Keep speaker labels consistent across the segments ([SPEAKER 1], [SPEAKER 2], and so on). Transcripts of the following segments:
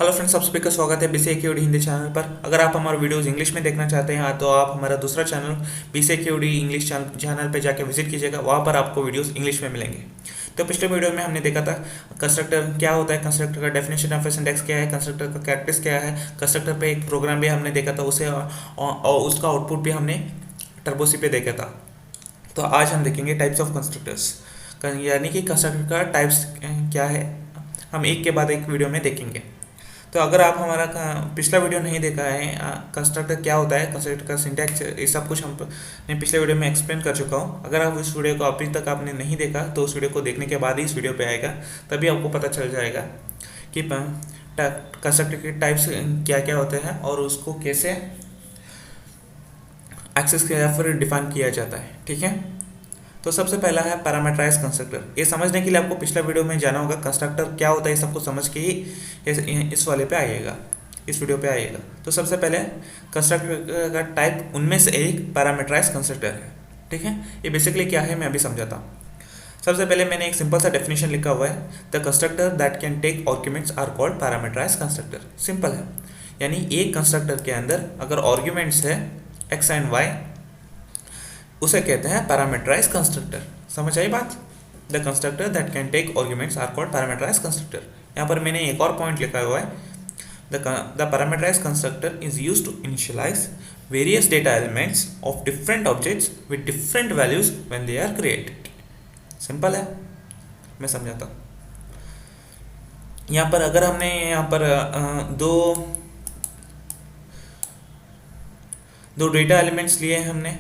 [SPEAKER 1] Hello friends, आप सभी का स्वागत है BCAQD हिंदी चैनल पर। अगर आप हमारे वीडियोस इंग्लिश में देखना चाहते हैं तो आप हमारा दूसरा चैनल BCAQD इंग्लिश चैनल पे जाके विजिट कीजिएगा। वहाँ पर आपको वीडियोस इंग्लिश में मिलेंगे। तो पिछले वीडियो में हमने देखा था कंस्ट्रक्टर क्या होता है, कंस्ट्रक्टर का डेफिनेशन ऑफ सिंटैक्स क्या है, कंस्ट्रक्टर का कैरेक्टर्स क्या है। कंस्ट्रक्टर पे एक प्रोग्राम भी हमने देखा था उसे और उसका आउटपुट भी हमने टर्बोसी पे देखा था। तो आज हम देखेंगे टाइप्स ऑफ कंस्ट्रक्टर्स, यानी कि कंस्ट्रक्टर का टाइप्स क्या है, हम एक के बाद एक वीडियो में देखेंगे। तो अगर आप हमारा पिछला वीडियो नहीं देखा है, कंस्ट्रक्टर क्या होता है, कंस्ट्रक्टर का सिंटैक्स, ये सब कुछ मैं पिछले वीडियो में एक्सप्लेन कर चुका हूँ। अगर आप इस वीडियो को अभी तक आपने नहीं देखा तो उस वीडियो को देखने के बाद ही इस वीडियो पे आएगा, तभी आपको पता चल जाएगा कि कंस्ट्रक्टर के टाइप्स क्या क्या होते हैं और उसको कैसे एक्सेस किया या फिर डिफाइन किया जाता है। ठीक है, तो सबसे पहला है पैरामीटराइज कंस्ट्रक्टर। ये समझने के लिए आपको पिछला वीडियो में जाना होगा, कंस्ट्रक्टर क्या होता है ये सबको समझ के ही इस वाले पे आइएगा, इस वीडियो पे आइएगा। तो सबसे पहले कंस्ट्रक्टर का टाइप, उनमें से एक पैरामीटराइज कंस्ट्रक्टर है। ठीक है, ये बेसिकली क्या है मैं अभी समझाता हूँ। सबसे पहले मैंने एक सिंपल सा डेफिनेशन लिखा हुआ है, the constructor that can take arguments are called parameterize constructor. Simple है, यानी एक कंस्ट्रक्टर के अंदर अगर आर्ग्यूमेंट्स है एक्स एंड वाई, उसे कहते हैं पैरामीटराइज कंस्ट्रक्टर। समझ आई बात? The constructor that can take arguments are called parameterize constructor. यहाँ पर मैंने एक और पॉइंट लिखा हुआ है, the parameterize constructor is used to initialize various data elements of different objects with different values when they are created. Simple है, मैं समझाता हूँ। यहाँ पर अगर हमने यहाँ पर दो डेटा एलिमेंट्स लिए हैं हमने,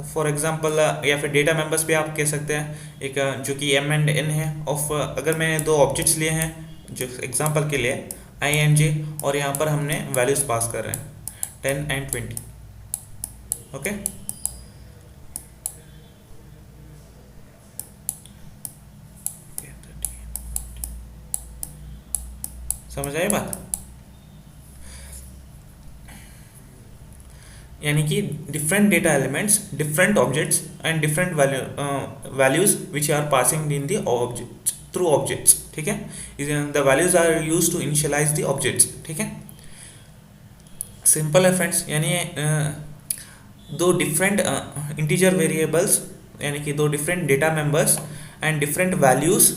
[SPEAKER 1] फॉर एग्जांपल, या फिर डेटा मेंबर्स भी आप कह सकते हैं, एक जो कि m एंड n है। ऑफ अगर मैंने दो ऑब्जेक्ट्स लिए हैं जो एग्जांपल के लिए i एंड j, और यहाँ पर हमने वैल्यूज पास कर रहे हैं 10 एंड 20। ओके, समझ आई बात? यानी कि different data elements, different objects and different values which are passing in the object through objects. ठीक है, the values are use to initialize the objects. ठीक है, सिंपल है फ्रेंड्स। यानी दो डिफरेंट इंटीजर वेरिएबल्स, यानी कि दो different data members and different values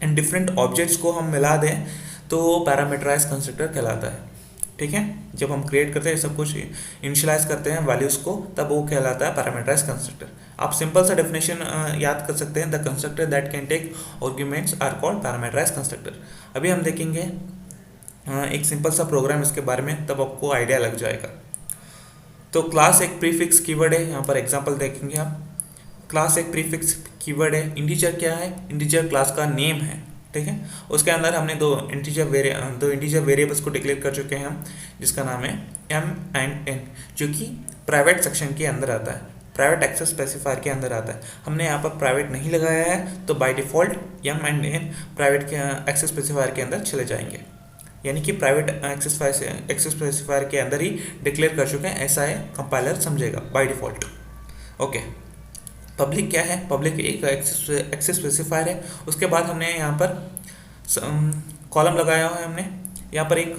[SPEAKER 1] and different objects को हम मिला दें तो वो पैरामीटराइज कंस्ट्रक्टर कहलाता है। ठीक है, जब हम क्रिएट करते हैं सब कुछ इनिशियलाइज करते हैं वैल्यूज को, तब वो कहलाता है पैरामीटराइज कंस्ट्रक्टर। आप सिंपल सा डेफिनेशन याद कर सकते हैं, the constructor that can take arguments are called parameterize constructor. अभी हम देखेंगे एक सिंपल सा प्रोग्राम इसके बारे में, तब आपको आइडिया लग जाएगा। तो क्लास एक प्रीफिक्स कीवर्ड है, यहाँ पर एग्जाम्पल देखेंगे आप। क्लास एक प्रीफिक्स कीवर्ड है। इंटीजर क्या है? इंटीजर क्लास का नेम है। ठीक है, उसके अंदर हमने दो इंटीजर वेरिएबल्स को डिक्लेयर कर चुके हैं हम, जिसका नाम है m एंड n, जो कि प्राइवेट सेक्शन के अंदर आता है, प्राइवेट एक्सेस स्पेसिफायर के अंदर आता है। हमने यहाँ पर प्राइवेट नहीं लगाया है, तो by default m and n private के एक्सेस स्पेसिफायर के अंदर चले जाएंगे, यानी कि प्राइवेट एक्सेस स्पेसिफायर के अंदर ही डिक्लेयर कर चुके हैं, ऐसा है कंपाइलर समझेगा बाय डिफॉल्ट। ओके, पब्लिक क्या है? पब्लिक एक एक्सेस स्पेसिफायर है। उसके बाद हमने यहाँ पर कॉलम लगाया हुआ है, हमने यहाँ पर एक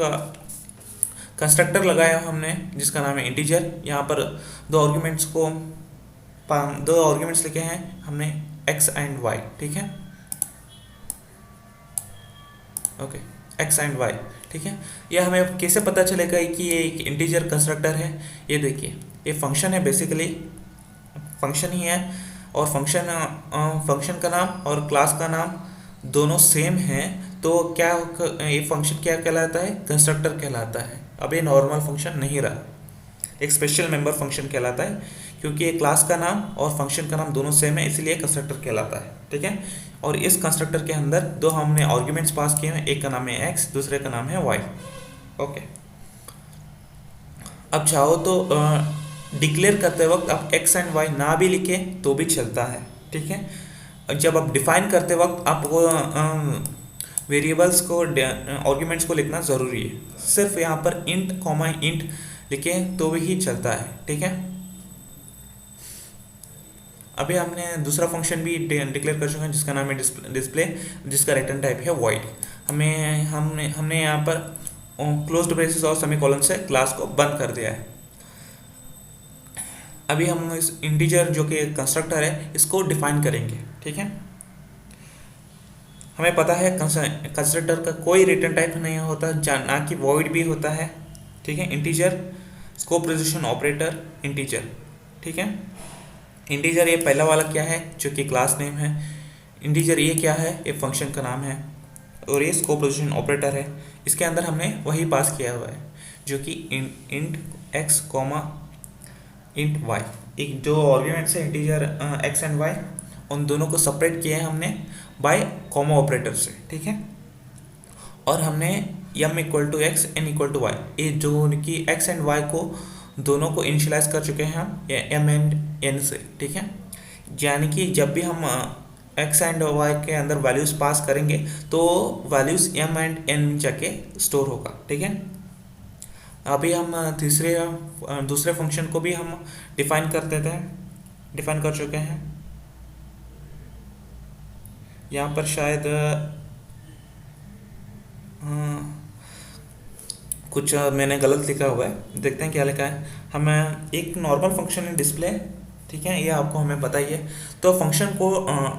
[SPEAKER 1] कंस्ट्रक्टर लगाया हुआ हमने जिसका नाम है इंटीजर। यहाँ पर दो आर्ग्यूमेंट्स लिखे हैं हमने x एंड y। ठीक है, ओके, x एंड y। ठीक है, ये हमें कैसे पता चलेगा कि ये एक इंटीजर कंस्ट्रक्टर है? ये देखिए, ये फंक्शन है, बेसिकली फंक्शन ही है, और फंक्शन का नाम और क्लास का नाम दोनों सेम है, तो क्या ये फंक्शन क्या कहलाता है? कंस्ट्रक्टर कहलाता है। अब ये नॉर्मल फंक्शन नहीं रहा, एक स्पेशल मेंबर फंक्शन कहलाता है, क्योंकि ये क्लास का नाम और फंक्शन का नाम दोनों सेम है, इसलिए कंस्ट्रक्टर कहलाता है। ठीक है, और इस कंस्ट्रक्टर के अंदर दो हमने आर्ग्यूमेंट्स पास किए हैं, एक का नाम है x, दूसरे का नाम है y। ओके, अब चाहो तो डिक्लेयर करते वक्त आप x एंड y ना भी लिखे तो भी चलता है। ठीक है, जब आप डिफाइन करते वक्त आपको वेरिएबल्स को, आर्ग्यूमेंट्स को लिखना ज़रूरी है। सिर्फ यहाँ पर इंट कॉमा इंट लिखें तो भी ही चलता है। ठीक है, अभी हमने दूसरा फंक्शन भी डिक्लेयर कर चुके हैं जिसका नाम है डिस्प्ले, जिसका रिटर्न टाइप है void। हमें हमने हमने यहाँ पर क्लोज्ड ब्रेसेस और सेमीकोलन से क्लास को बंद कर दिया है। अभी हम इस इंटीजर जो कि कंस्ट्रक्टर है इसको डिफाइन करेंगे। ठीक है, हमें पता है कंस्ट्रक्टर का कोई रिटर्न टाइप नहीं होता, ना कि वॉइड भी होता है। ठीक है, integer scope resolution operator integer. ठीक है, इंटीजर ये पहला वाला क्या है जो कि क्लास नेम है। इंटीजर ये क्या है, ये फंक्शन का नाम है। और ये स्कोप रेजोल्यूशन ऑपरेटर है, इसके अंदर हमने वही पास किया हुआ है जो कि int X comma int Y, एक जो आर्ग्यूमेंट्स है इंटीजर एक्स एंड वाई, उन दोनों को सेपरेट किया है हमने बाय कॉमा ऑपरेटर से। ठीक है, और हमने m equal to X N equal to Y, ये जो उनकी एक्स एंड वाई को दोनों को इनिशियलाइज कर चुके हैं हम m एंड n से। ठीक है, यानी कि जब भी हम x एंड y के अंदर वैल्यूज पास करेंगे तो वैल्यूज m एंड n जाके स्टोर होगा। ठीक है, अभी हम दूसरे फंक्शन को भी हम डिफाइन कर देते हैं, डिफाइन कर चुके हैं। यहाँ पर शायद कुछ मैंने गलत लिखा हुआ है, देखते हैं क्या लिखा है। हम एक नॉर्मल फंक्शन इन डिस्प्ले, ठीक है, ये आपको हमें पता ही है। तो फंक्शन को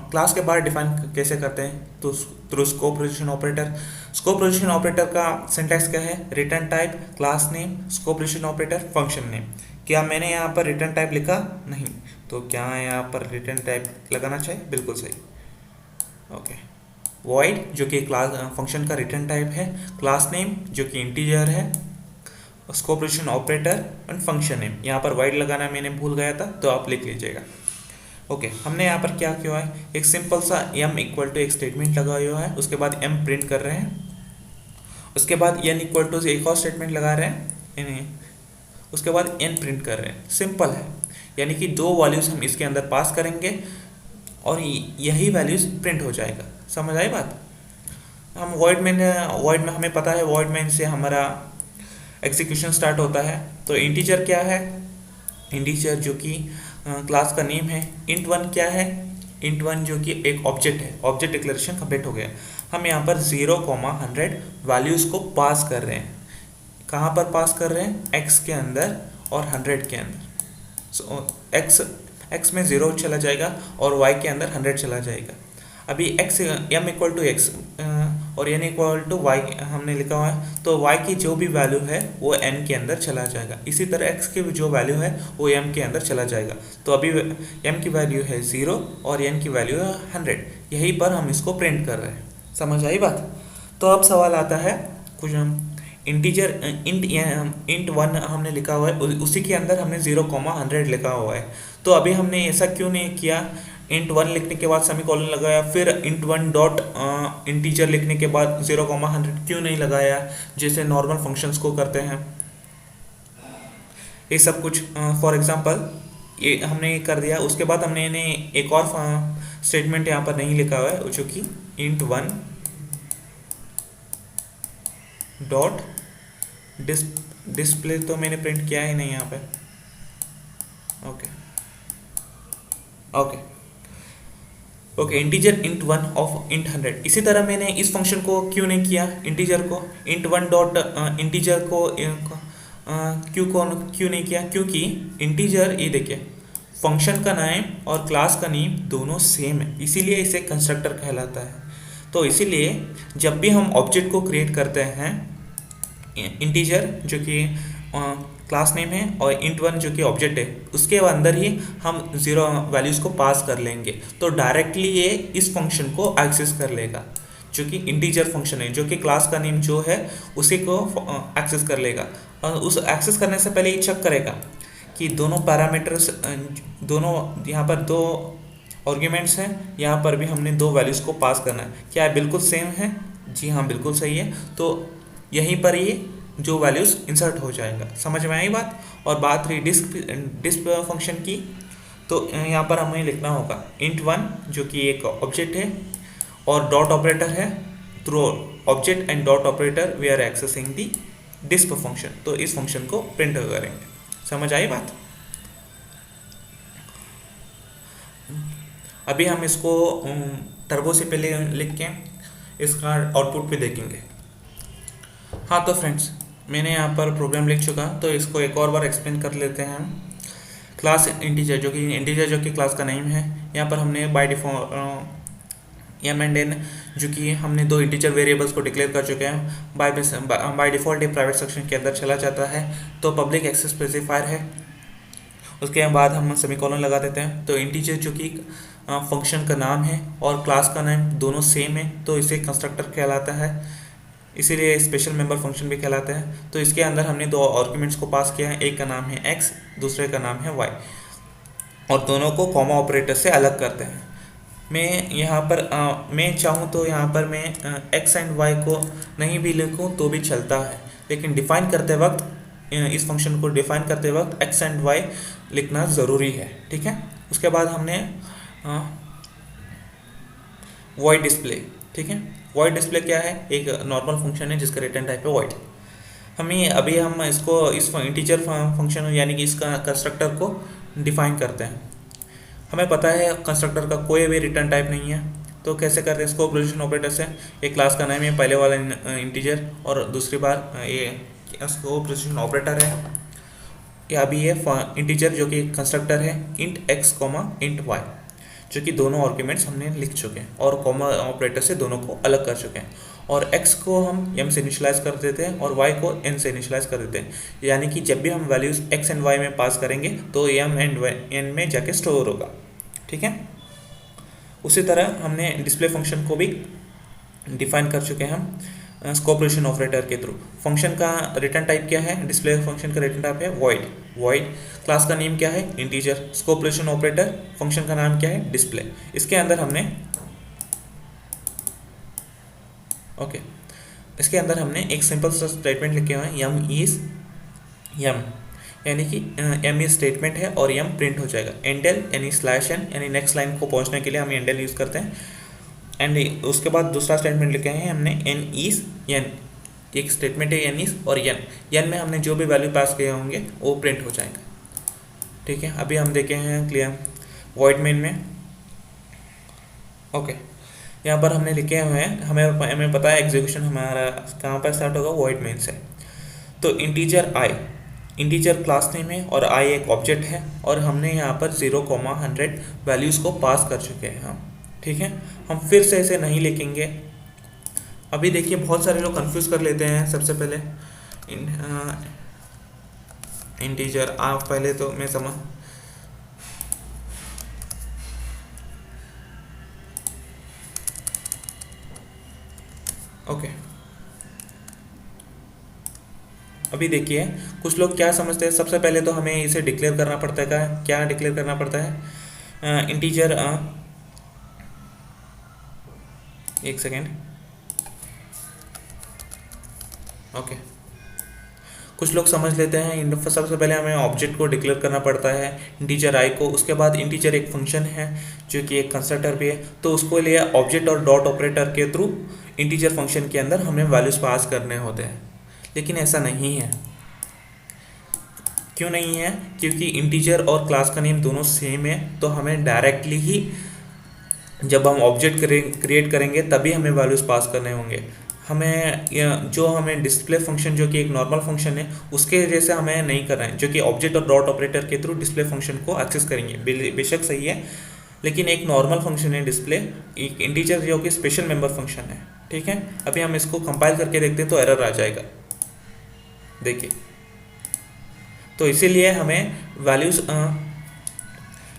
[SPEAKER 1] क्लास के बाहर डिफाइन कैसे करते हैं, तो through scope resolution operator. Scope resolution operator का सिंटैक्स क्या है, return type class name scope resolution operator function name. क्या मैंने यहाँ पर रिटर्न टाइप लिखा? नहीं, तो क्या यहाँ पर रिटर्न टाइप लगाना चाहिए? बिल्कुल सही। ओके, वॉइड जो कि क्लास फंक्शन का रिटर्न टाइप है, क्लास नेम जो कि इंटीजर है, scope resolution operator and function name. यहाँ पर वाइड लगाना मैंने भूल गया था, तो आप लिख लीजिएगा। ओके, हमने यहाँ पर क्या किया है, एक सिंपल सा m इक्वल टू एक स्टेटमेंट लगा हुआ है, उसके बाद m प्रिंट कर रहे हैं, उसके बाद n इक्वल टू एक और स्टेटमेंट लगा रहे हैं, उसके बाद n प्रिंट कर रहे हैं। सिंपल है, यानी कि दो वैल्यूज हम इसके अंदर पास करेंगे और यही वैल्यूज प्रिंट हो जाएगा। समझ आई बात? हम वॉइड में हमें पता है वॉइड में से हमारा एग्जीक्यूशन स्टार्ट होता है। तो इंटीजर क्या है, इंटीजर जो कि क्लास का नेम है। इंट वन क्या है, इंट वन जो कि एक ऑब्जेक्ट है, ऑब्जेक्ट डिक्लेरेशन कंप्लीट हो गया। हम यहाँ पर 0,100 वैल्यूज़ को पास कर रहे हैं। कहाँ पर पास कर रहे हैं? x के अंदर और 100 के अंदर। सो x में 0 चला जाएगा और y के अंदर 100 चला जाएगा। अभी m इक्वल टू एक्स और n इक्वल टू वाई हमने लिखा हुआ है, तो y की जो भी वैल्यू है वो n के अंदर चला जाएगा। इसी तरह x की जो वैल्यू है वो m के अंदर चला जाएगा। तो अभी m की वैल्यू है 0 और n की वैल्यू है 100, यहीं पर हम इसको प्रिंट कर रहे हैं। समझ आई बात? तो अब सवाल आता है, कुछ इंटीजर इंट वन हमने लिखा हुआ है, उसी के अंदर हमने 0,100 लिखा हुआ है। तो अभी हमने ऐसा क्यों नहीं किया, इंट वन लिखने के बाद सेमीकोलन लगाया, फिर इंट वन डॉट इंटीजर लिखने के बाद 0,100 क्यों नहीं लगाया, जैसे नॉर्मल फंक्शंस को करते हैं? ये सब कुछ फॉर एग्जांपल ये हमने कर दिया। उसके बाद हमने इन्हें एक और स्टेटमेंट यहाँ पर नहीं लिखा हुआ है, जो कि इंट वन डॉट डिस्प्ले, तो मैंने प्रिंट किया ही नहीं यहाँ पे। Okay okay okay, integer int one of int 100। इसी तरह मैंने इस फंक्शन को क्यों नहीं किया, इंटीजर को इंट वन डॉट इंटीजर को क्यों नहीं किया? क्योंकि इंटीजर, ये देखिए, फंक्शन का नेम और क्लास का नेम दोनों सेम है, इसीलिए इसे कंस्ट्रक्टर कहलाता है। तो इसीलिए जब भी हम ऑब्जेक्ट को क्रिएट करते हैं, इंटीजर जो कि क्लास नेम है और इंट वन जो कि ऑब्जेक्ट है, उसके अंदर ही हम 0 वैल्यूज़ को पास कर लेंगे, तो डायरेक्टली ये इस फंक्शन को एक्सेस कर लेगा, जो कि इंटीजर फंक्शन है, जो कि क्लास का नेम जो है उसी को एक्सेस कर लेगा। और उस एक्सेस करने से पहले ये चेक करेगा कि दोनों पैरामीटर्स, दोनों यहाँ पर दो आर्ग्यूमेंट्स हैं, यहाँ पर भी हमने 2 वैल्यूज़ को पास करना है, क्या बिल्कुल सेम है? जी हाँ, बिल्कुल सही है। तो यहीं पर ये जो वैल्यूज़ इंसर्ट हो जाएगा। समझ में आई बात? और बात रही डिस्प फंक्शन की, तो यहाँ पर हमें लिखना होगा इंट वन जो कि एक ऑब्जेक्ट है और डॉट ऑपरेटर है, through object and dot operator we are accessing the disp function, तो इस फंक्शन को प्रिंट करेंगे। समझ आई बात? अभी हम इसको टर्बो से पहले लिख के इसका आउटपुट भी देखेंगे। हाँ तो फ्रेंड्स, मैंने यहाँ पर प्रोग्राम लिख चुका, तो इसको एक और बार एक्सप्लेन कर लेते हैं हम। क्लास इंटीजर जो कि क्लास का नेम है, यहाँ पर हमने by default M and N जो कि हमने दो इंटीजर वेरिएबल्स को डिक्लेयर कर चुके हैं। बाय डिफ़ॉल्ट ये प्राइवेट सेक्शन के अंदर चला जाता है, तो पब्लिक एक्सेस स्पेसिफायर है। उसके बाद हम सेमीकोलन लगा देते हैं। तो इंटीजर जो कि फंक्शन का नाम है और क्लास का नाम दोनों सेम है, तो इसे कंस्ट्रक्टर कहलाता है, इसीलिए स्पेशल मेंबर फंक्शन भी कहलाता है। तो इसके अंदर हमने दो आर्गुमेंट्स को पास किया है, एक का नाम है x, दूसरे का नाम है y, और दोनों को कॉमा ऑपरेटर से अलग करते हैं। मैं यहाँ पर मैं चाहूँ तो यहाँ पर मैं x एंड y को नहीं भी लिखूँ तो भी चलता है, लेकिन डिफाइन करते वक्त इस फंक्शन को डिफाइन करते वक्त x एंड y लिखना ज़रूरी है, ठीक है। उसके बाद हमने void डिस्प्ले, ठीक है। void डिस्प्ले क्या है? एक नॉर्मल फंक्शन है जिसका रिटर्न टाइप है void। हम इसको इस इंटीजर फंक्शन यानी कि इसका कंस्ट्रक्टर को डिफाइन करते हैं। हमें पता है कंस्ट्रक्टर का कोई भी रिटर्न टाइप नहीं है, तो कैसे करते हैं इसको? प्रोजेक्शन ऑपरेटर से। एक क्लास का नाम है पहले वाला इंटीजर, और दूसरी बार ये इसको प्रोजेक्शन ऑपरेटर है। या अभी ये इंटीजर जो कि कंस्ट्रक्टर है इंट x इंट y, जो कि दोनों आर्ग्यूमेंट्स हमने लिख चुके हैं और कॉमा ऑपरेटर से दोनों को अलग कर चुके हैं। और x को हम m से इनिशियलाइज कर देते हैं और y को n से इनिशियलाइज कर देते हैं, यानी कि जब भी हम वैल्यूज x एंड y में पास करेंगे तो m एंड n में जाके स्टोर होगा, ठीक है। उसी तरह हमने डिस्प्ले फंक्शन को भी डिफाइन कर चुके हैं हम स्कोपरेशन ऑपरेटर के थ्रू। फंक्शन का रिटर्न टाइप क्या है? डिस्प्ले फंक्शन का रिटर्न टाइप है void। क्लास का नेम क्या है? इंटीजर। स्कोपरेशन ऑपरेटर फंक्शन का नाम क्या है? डिस्प्ले। इसके अंदर हमने एक सिंपल सा स्टेटमेंट लिखे हुए हैं, यम इज यम, यानी कि एम इज स्टेटमेंट है और यम प्रिंट हो जाएगा। एंडल यानी स्लैश एन, यानी नेक्स्ट लाइन को पहुंचने के लिए हम एंडल यूज़ करते हैं। एंड उसके बाद दूसरा स्टेटमेंट लिखे हैं हमने एन इज एन, एक स्टेटमेंट है एन इज, और एन में हमने जो भी वैल्यू पास किए होंगे वो प्रिंट हो जाएगा, ठीक है। अभी हम देखे हैं क्लियर वॉइड मेन में। ओके, यहाँ पर हमने लिखे हुए हैं, हमें पता है एग्जीक्यूशन हमारा कहाँ पर स्टार्ट होगा? वॉइड मेन से। तो इंटीजर क्लास नेम है और i एक ऑब्जेक्ट है, और हमने यहाँ पर 0,100 वैल्यूज़ को पास कर चुके हैं हम, ठीक है। हम फिर से इसे नहीं लिखेंगे। अभी देखिए बहुत सारे लोग कंफ्यूज कर लेते हैं। सबसे पहले इंटीजर आप पहले तो मैं समझ ओके। अभी देखिए कुछ लोग क्या समझते हैं, सबसे पहले तो हमें इसे डिक्लेयर करना पड़ता है। क्या डिक्लेयर करना पड़ता है? इंटीजर एक सेकेंड, ओके। कुछ लोग समझ लेते हैं सबसे पहले हमें ऑब्जेक्ट को डिक्लेयर करना पड़ता है, इंटीजर i को। उसके बाद इंटीजर एक फंक्शन है जो कि एक कंस्ट्रक्टर भी है, तो उसको लिए ऑब्जेक्ट और डॉट ऑपरेटर के थ्रू इंटीजर फंक्शन के अंदर हमें वैल्यूज पास करने होते हैं। लेकिन ऐसा नहीं है। क्यों नहीं है? क्योंकि इंटीजर और क्लास का नेम दोनों सेम है, तो हमें डायरेक्टली ही जब हम ऑब्जेक्ट क्रिएट करेंगे तभी हमें वैल्यूज पास करने होंगे। हमें डिस्प्ले फंक्शन जो कि एक नॉर्मल फंक्शन है उसके जैसे हमें नहीं करना है, जो कि ऑब्जेक्ट और डॉट ऑपरेटर के थ्रू डिस्प्ले फंक्शन को एक्सेस करेंगे। बेशक सही है, लेकिन एक नॉर्मल फंक्शन है डिस्प्ले, एक इंटीजर जो कि स्पेशल मेंबर फंक्शन है, ठीक है। अभी हम इसको कंपाइल करके देखते हैं तो एरर आ जाएगा, देखिए। तो इसीलिए हमें वैल्यूज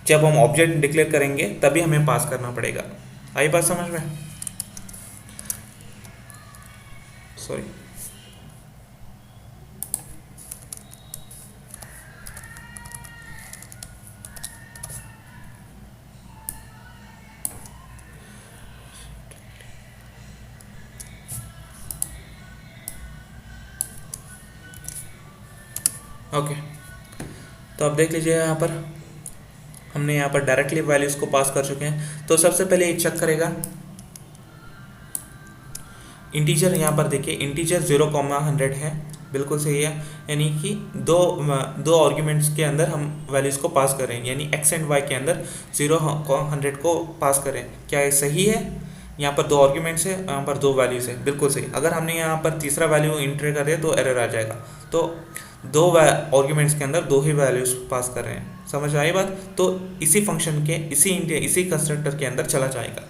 [SPEAKER 1] जब हम ऑब्जेक्ट डिक्लेयर करेंगे तभी हमें पास करना पड़ेगा। आई बात समझ में? Sorry, okay. तो अब देख लीजिए यहाँ पर हमने यहाँ पर डायरेक्टली वैल्यूज़ को पास कर चुके हैं। तो सबसे पहले ये चेक करेगा इंटीजर। यहाँ पर देखिए इंटीजर 0,100 है, बिल्कुल सही है, यानी कि दो आर्ग्यूमेंट्स के अंदर हम वैल्यूज़ को पास करें, यानी x एंड y के अंदर 0,100 को पास करें। क्या ये सही है? यहाँ पर दो आर्ग्यूमेंट्स है, यहाँ पर दो वैल्यूज है, बिल्कुल सही। अगर हमने यहाँ पर तीसरा वैल्यू इंटर कर दिया तो एरर आ जाएगा। तो दो आर्ग्यूमेंट्स के अंदर दो ही वैल्यूज पास कर रहे हैं, समझ आई बात। तो इसी फंक्शन के इसी कंस्ट्रक्टर के अंदर चला जाएगा,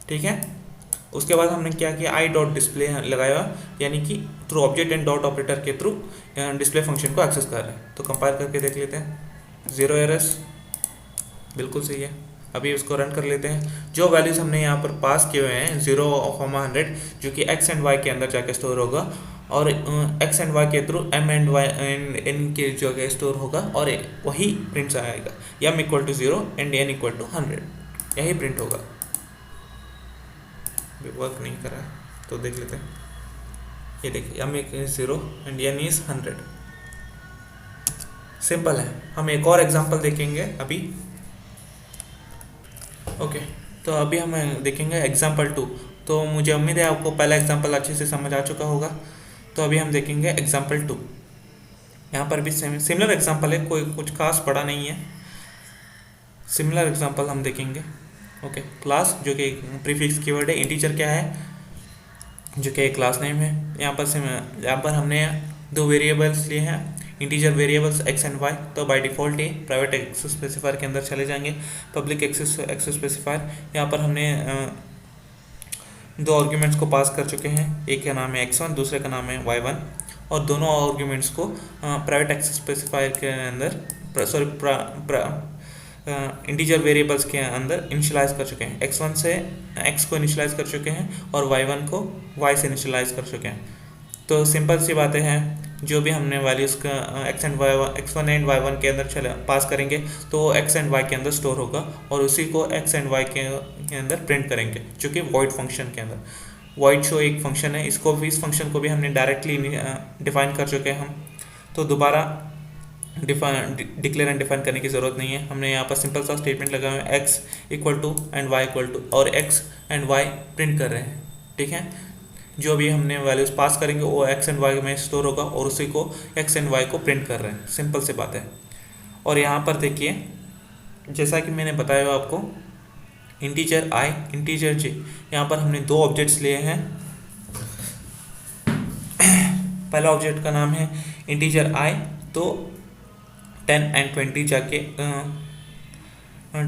[SPEAKER 1] ठीक है। उसके बाद हमने क्या किया, आई डॉट डिस्प्ले लगाया, यानी कि through object and dot operator के थ्रू डिस्प्ले फंक्शन को एक्सेस कर रहे हैं। तो कंपाइल करके देख लेते हैं, 0 एरर्स, बिल्कुल सही है। अभी उसको रन कर लेते हैं। जो वैल्यूज हमने यहाँ पर पास किए हुए हैं 0,100, जो कि एक्स एंड वाई के अंदर जाके स्टोर होगा, और एक्स एंड वाई के थ्रू M and Y and N के जगह स्टोर होगा, और वही प्रिंट आएगा, M equal to 0 and N equal to 100, यही प्रिंट होगा। वर्क नहीं कर रहा है तो देख लेते हैं। ये देखिए, M is 0 and N is 100, simple है। हम एक और एग्जांपल देखेंगे अभी। ओके, तो अभी हम देखेंगे एग्जांपल 2। तो मुझे उम्मीद है आपको पहला एग्जांपल अच्छे से समझ आ चुका होगा। तो अभी हम देखेंगे एग्जांपल 2। यहाँ पर भी सिमिलर एग्जांपल है, कोई कुछ खास बड़ा नहीं है, सिमिलर एग्जांपल हम देखेंगे। ओके, क्लास जो कि प्रीफिक्स कीवर्ड है, इंटीजर क्या है जो कि क्लास नेम है। यहाँ पर हमने दो वेरिएबल्स लिए हैं, integer variables X and Y. तो बाय डिफ़ॉल्ट ही प्राइवेट एक्सेस स्पेसिफायर के अंदर चले जाएंगे। पब्लिक एक्सेस स्पेसिफायर, यहाँ पर हमने दो आर्ग्यूमेंट्स को पास कर चुके हैं, एक का नाम है x1, दूसरे का नाम है y1, और दोनों आर्ग्यूमेंट्स को प्राइवेट एक्सेस स्पेसिफायर के अंदर इंटीजर वेरिएबल्स के अंदर इनिशियलाइज कर चुके हैं। x1 से x को इनिशियलाइज कर चुके हैं और y1 को y से इनिशियलाइज कर चुके हैं। तो सिंपल सी बातें हैं, जो भी हमने वैल्यूज़ का x1 एंड y1 के अंदर पास करेंगे तो x एंड y के अंदर स्टोर होगा, और उसी को x एंड y के अंदर प्रिंट करेंगे, जो कि void फंक्शन के अंदर। void शो एक फंक्शन है, इस फंक्शन को भी हमने डायरेक्टली डिफाइन कर चुके हैं हम, तो दोबारा डिक्लेयर एंड डिफाइन करने की ज़रूरत नहीं है। हमने यहाँ पर सिंपल सा स्टेटमेंट लगा हुआ है, x equal to and y equal to, और x एंड y प्रिंट कर रहे हैं, ठीक है। जो भी हमने वैल्यूज पास करेंगे वो x एंड y में स्टोर होगा, और उसी को x एंड y को प्रिंट कर रहे हैं, सिंपल सी बात है। और यहाँ पर देखिए, जैसा कि मैंने बताया आपको, इंटीजर i, इंटीजर j, यहाँ पर हमने दो ऑब्जेक्ट्स लिए हैं। पहला ऑब्जेक्ट का नाम है इंटीजर i, तो 10 एंड 20 जाके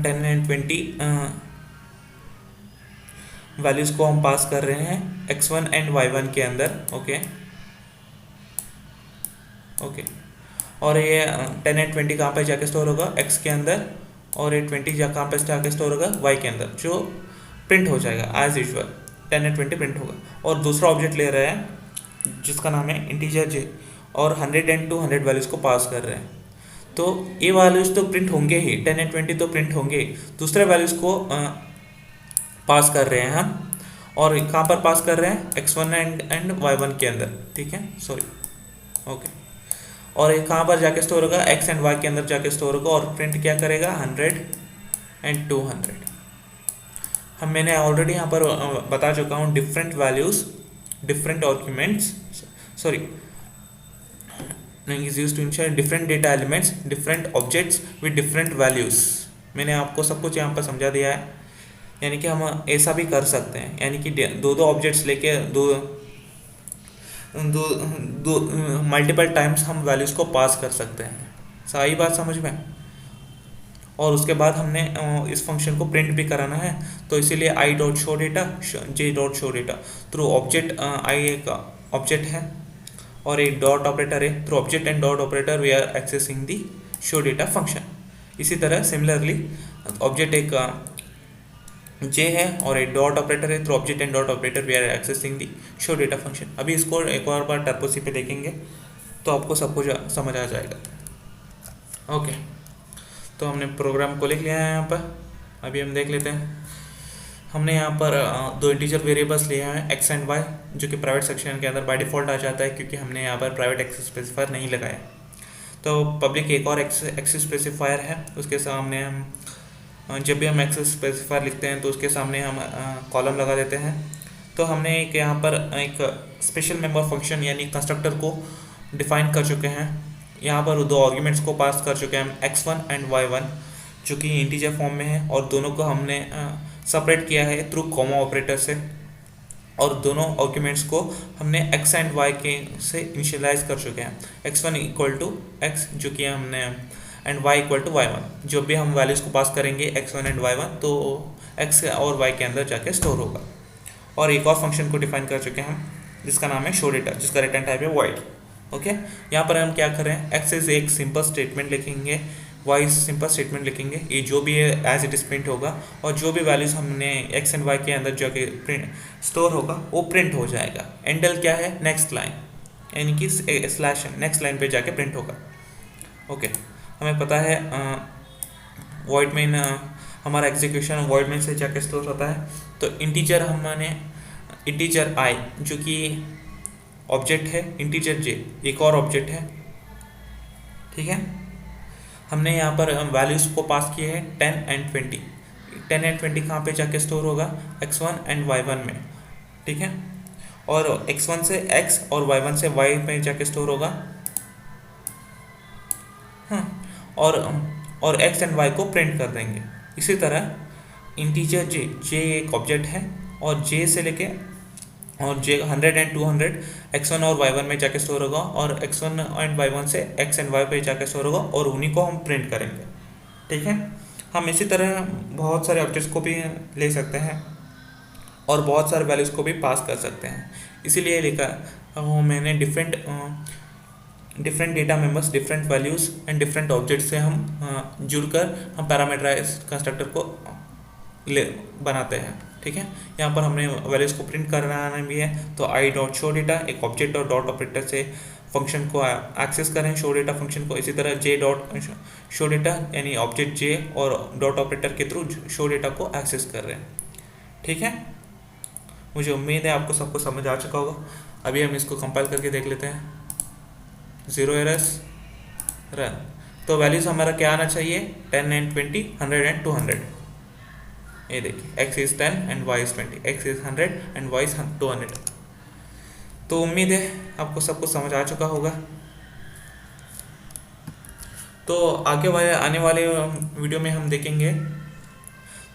[SPEAKER 1] 10 एंड 20 वैल्यूज को हम पास कर रहे हैं x1 एंड y1 के अंदर। ओके, और ये 10 एंड 20 कहाँ पे जाके स्टोर होगा, x के अंदर, और ये 20 कहाँ पे जाके स्टोर होगा, y के अंदर, जो प्रिंट हो जाएगा एज यूजुअल, 10 एंड 20 प्रिंट होगा। और दूसरा ऑब्जेक्ट ले रहे हैं जिसका नाम है इंटीजर j, और 100 एंड 200 वैल्यूज को पास कर रहे हैं। तो ये वैल्यूज तो प्रिंट होंगे ही, 10 एंड 20 तो प्रिंट होंगे ही, दूसरे वैल्यूज को पास कर रहे हैं हम। और कहाँ पर पास कर रहे हैं, x1 एंड y1 के अंदर, ठीक है, सॉरी। ओके, और ये कहाँ पर जाके स्टोर होगा, x एंड y के अंदर जाके स्टोर होगा, और प्रिंट क्या करेगा, 100 एंड 200। मैंने ऑलरेडी यहाँ पर बता चुका हूँ, different values, different arguments, sorry, is used to ensure different data elements, different objects with different values। मैंने आपको सब कुछ यहाँ पर समझा दिया है। यानी कि हम ऐसा भी कर सकते हैं, यानी कि दो ऑब्जेक्ट्स लेके दो मल्टीपल टाइम्स हम वैल्यूज को पास कर सकते हैं। सही बात समझ में। और उसके बाद हमने इस फंक्शन को प्रिंट भी कराना है, तो इसीलिए i dot show data, J dot show data through object, i एक ऑब्जेक्ट है और एक डॉट ऑपरेटर है, through object and dot operator we are accessing the show data function. इसी तरह सिमिलरली ऑब्जेक्ट एक जे है और एक डॉट ऑपरेटर है, through object and dot operator we are accessing the show data function. अभी इसको एक और बार टर्बो सी पे देखेंगे तो आपको सब कुछ समझ आ जाएगा। ओके, तो हमने प्रोग्राम को लिख लिया है यहाँ पर। अभी हम देख लेते हैं। हमने यहाँ पर दो इंटीजर वेरिएबल्स लिए हैं एक्स एंड वाई, जो कि प्राइवेट सेक्शन के अंदर बाय डिफ़ॉल्ट आ जाता है क्योंकि हमने यहाँ पर प्राइवेट एक्सेस स्पेसिफायर नहीं लगाया। तो पब्लिक एक और एक्सेस स्पेसिफायर है, उसके सामने हम जब भी हम एक्सेस स्पेसिफायर लिखते हैं तो उसके सामने हम कॉलम लगा देते हैं। तो हमने एक यहाँ पर एक स्पेशल मेंबर फंक्शन यानी कंस्ट्रक्टर को डिफाइन कर चुके हैं। यहाँ पर दो आर्ग्यूमेंट्स को पास कर चुके हैं हम x1 एंड y1, जो कि इंटीजर फॉर्म में है, और दोनों को हमने सेपरेट किया है थ्रू कॉमा ऑपरेटर से, और दोनों आर्ग्यूमेंट्स को हमने x एंड y के से इनिशियलाइज कर चुके हैं। x1 इक्वल टू x जो कि हमने and y equal to y1, जो भी हम वैल्यूज़ को पास करेंगे x1 एंड y1 तो x और y के अंदर जाके स्टोर होगा। और एक और फंक्शन को डिफाइन कर चुके हैं हम जिसका नाम है शो डेटा, जिसका रिटर्न टाइप है void। ओके, यहाँ पर हम क्या करें, x इज एक सिंपल स्टेटमेंट लिखेंगे, y सिंपल स्टेटमेंट लिखेंगे, ये जो भी है एज इट इज प्रिंट होगा, और जो भी वैल्यूज़ हमने x एंड y के अंदर जो कि प्रिंट स्टोर होगा वो प्रिंट हो जाएगा। एंडल क्या है, नेक्स्ट लाइन, यानी कि स्लैश नेक्स्ट लाइन पे जाके प्रिंट होगा। ओके, हमें पता है वॉइड मेन हमारा एग्जीक्यूशन वॉइड मेन से जाके स्टोर होता है। तो इंटीजर हमने इंटीजर i जो कि ऑब्जेक्ट है, इंटीजर j एक और ऑब्जेक्ट है, ठीक है। हमने यहाँ पर वैल्यूज़ को पास किए हैं 10 एंड 20। 10 एंड 20 कहाँ पे जाके स्टोर होगा, x1 एंड y1 में, ठीक है। और x1 से x और y1 से y में जाके स्टोर होगा, हाँ। और x एंड y को प्रिंट कर देंगे। इसी तरह इंटीजर j एक ऑब्जेक्ट है, और j से लेके और j 100 एंड 200 x1 और y1 में जाके स्टोर होगा, और x1 एंड y1 से x एंड y पे जाके स्टोर होगा, और उन्हीं को हम प्रिंट करेंगे, ठीक है। हम इसी तरह बहुत सारे ऑब्जेक्ट्स को भी ले सकते हैं और बहुत सारे वैल्यूज़ को भी पास कर सकते हैं। इसीलिए लिखा मैंने different data members, different values and different object से हम जुड़कर हम पैरामीटराइज कंस्ट्रक्टर को बनाते हैं, ठीक है। यहाँ पर हमने वैल्यूज़ को प्रिंट करना भी है, तो आई डॉट शो डेटा एक ऑब्जेक्ट और डॉट ऑपरेटर से फंक्शन को एक्सेस करें, शो डेटा फंक्शन को। इसी तरह जे डॉट शो डेटा यानी ऑब्जेक्ट जे और डॉट ऑपरेटर के थ्रू शो डेटा को एक्सेस कर रहे हैं, ठीक है। मुझे उम्मीद है आपको सबको समझ आ चुका होगा। अभी हम इसको कंपाइल करके देख लेते हैं, 0 एरर्स, रन। तो वैल्यूज़ हमारा क्या आना चाहिए, 10 एंड 20, 100 एंड 200। ये देखिए x is 10 and y is 20, x is 100 and y is 200। तो उम्मीद है आपको सब कुछ समझ आ चुका होगा। तो आने वाले वीडियो में हम देखेंगे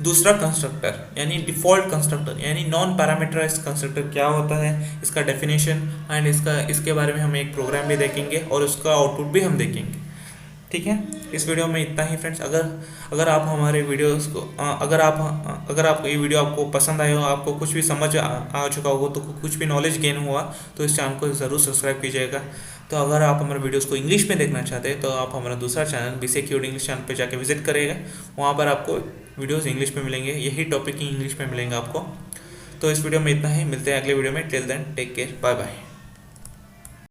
[SPEAKER 1] दूसरा कंस्ट्रक्टर यानी डिफ़ॉल्ट कंस्ट्रक्टर यानी नॉन पैरामीटराइज्ड कंस्ट्रक्टर क्या होता है, इसका डेफिनेशन एंड इसके बारे में हम एक प्रोग्राम भी देखेंगे और उसका आउटपुट भी हम देखेंगे, ठीक है। इस वीडियो में इतना ही फ्रेंड्स। अगर आप हमारे वीडियोस को अगर आप ये वीडियो आपको पसंद आया हो, आपको कुछ भी समझ आ चुका होगा, तो कुछ भी नॉलेज गेन हुआ, तो इस चैनल को ज़रूर सब्सक्राइब कीजिएगा। तो अगर आप हमारे वीडियोस को इंग्लिश में देखना चाहते हैं तो आप हमारा दूसरा चैनल BCA इंग्लिश चैनल पे जाके विजिट करिएगा। वहाँ पर आपको वीडियोस इंग्लिश में मिलेंगे, यही टॉपिक ही इंग्लिश में मिलेंगे आपको। तो इस वीडियो में इतना ही, मिलते हैं अगले वीडियो में। Till then take care, bye bye.